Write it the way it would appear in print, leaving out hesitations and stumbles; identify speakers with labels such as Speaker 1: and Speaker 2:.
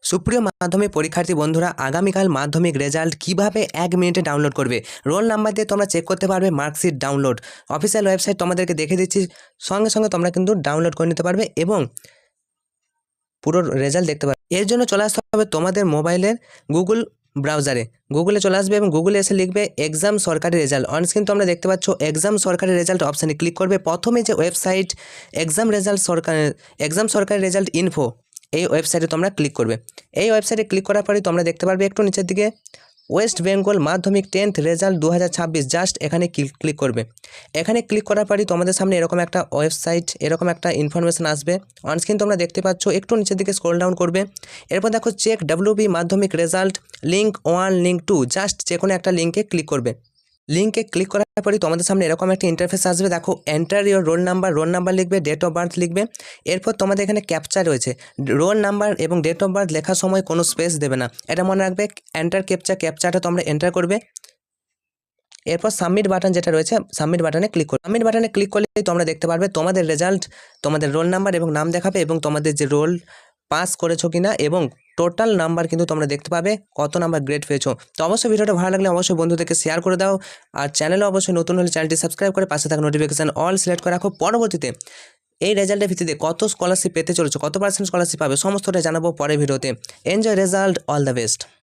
Speaker 1: সুপ্রিয় মাধ্যমিক পরীক্ষার্থী বন্ধুরা, আগামীকাল মাধ্যমিক রেজাল্ট কিভাবে 1 মিনিটে ডাউনলোড করবে। রোল নাম্বার দিয়ে তোমরা চেক করতে পারবে, মার্কশিট ডাউনলোড অফিসিয়াল ওয়েবসাইট তোমাদেরকে দেখে দিচ্ছি, সঙ্গে সঙ্গে তোমরা কিন্তু ডাউনলোড করে নিতে পারবে এবং পুরো রেজাল্ট দেখতে পারবে। এর জন্য চলে আসতে হবে তোমাদের মোবাইলের গুগল ব্রাউজারে। গুগলে চলে আসবে এবং গুগলে এসে লিখবে এক্সাম সরকারি রেজাল্ট। অনস্ক্রিন তোমরা দেখতে পাচ্ছ এক্সাম সরকারি রেজাল্ট অপশানে ক্লিক করবে। প্রথমে যে ওয়েবসাইট এক্সাম সরকারি রেজাল্ট ইনফো, এই ওয়েবসাইটে তোমরা ক্লিক করবে। এই ওয়েবসাইটে ক্লিক করার পরে তোমরা দেখতে পারবে একটু নিচের দিকে ওয়েস্ট বেঙ্গল মাধ্যমিক 10th রেজাল্ট 2026, জাস্ট এখানে ক্লিক করবে। এখানে ক্লিক করার পরই তোমাদের সামনে এরকম একটা ওয়েবসাইট, এরকম একটা ইনফরমেশন আসবে। অনস্ক্রিন তোমরা দেখতে পাচ্ছ, একটু নিচের দিকে স্ক্রল ডাউন করবে। এরপর দেখো চেক WB মাধ্যমিক রেজাল্ট লিঙ্ক 1 লিঙ্ক 2, জাস্ট যে কোনো একটা লিঙ্কে ক্লিক করবে। লিঙ্কে ক্লিক করার পরই তোমাদের সামনে এরকম একটা ইন্টারফেস আসবে। দেখো এন্টার ইওর রোল নাম্বার লিখবে, ডেট অফ বার্থ লিখবে। এরপর তোমাদের এখানে ক্যাপচা রয়েছে। রোল নাম্বার এবং ডেট অফ বার্থ লেখার সময় কোনো স্পেস দেবে না, এটা মনে রাখবে। এন্টার ক্যাপচাটা তোমরা এন্টার করবে। এরপর সাবমিট বাটন যেটা রয়েছে, সাবমিট বাটনে ক্লিক করবে। সাবমিট বাটনে ক্লিক করলেই তোমরা দেখতে পারবে তোমাদের রেজাল্ট, তোমাদের রোল নাম্বার এবং নাম দেখাবে এবং তোমাদের যে রোল পাস করেছো কিনা এবং টোটাল নাম্বার কিন্তু তোমরা দেখতে পাবে, কত নাম্বার গ্রেড পেয়েছো। তো অবশ্যই ভিডিওটা ভালো লাগলে অবশ্যই বন্ধুদেরকে শেয়ার করে দাও, আর চ্যানেলে অবশ্যই নতুন হলে চ্যানেলটি সাবস্ক্রাইব করে পাশে থাকা নোটিফিকেশান অল সিলেক্ট করে রাখো। পরবর্তীতে এই রেজাল্টের ভিত্তিতে কত স্কলারশিপ পেতে চলেছো, কত % স্কলারশিপ পাবে, সমস্তটা জানাবো পরের ভিডিওতে। Enjoy result, all the best.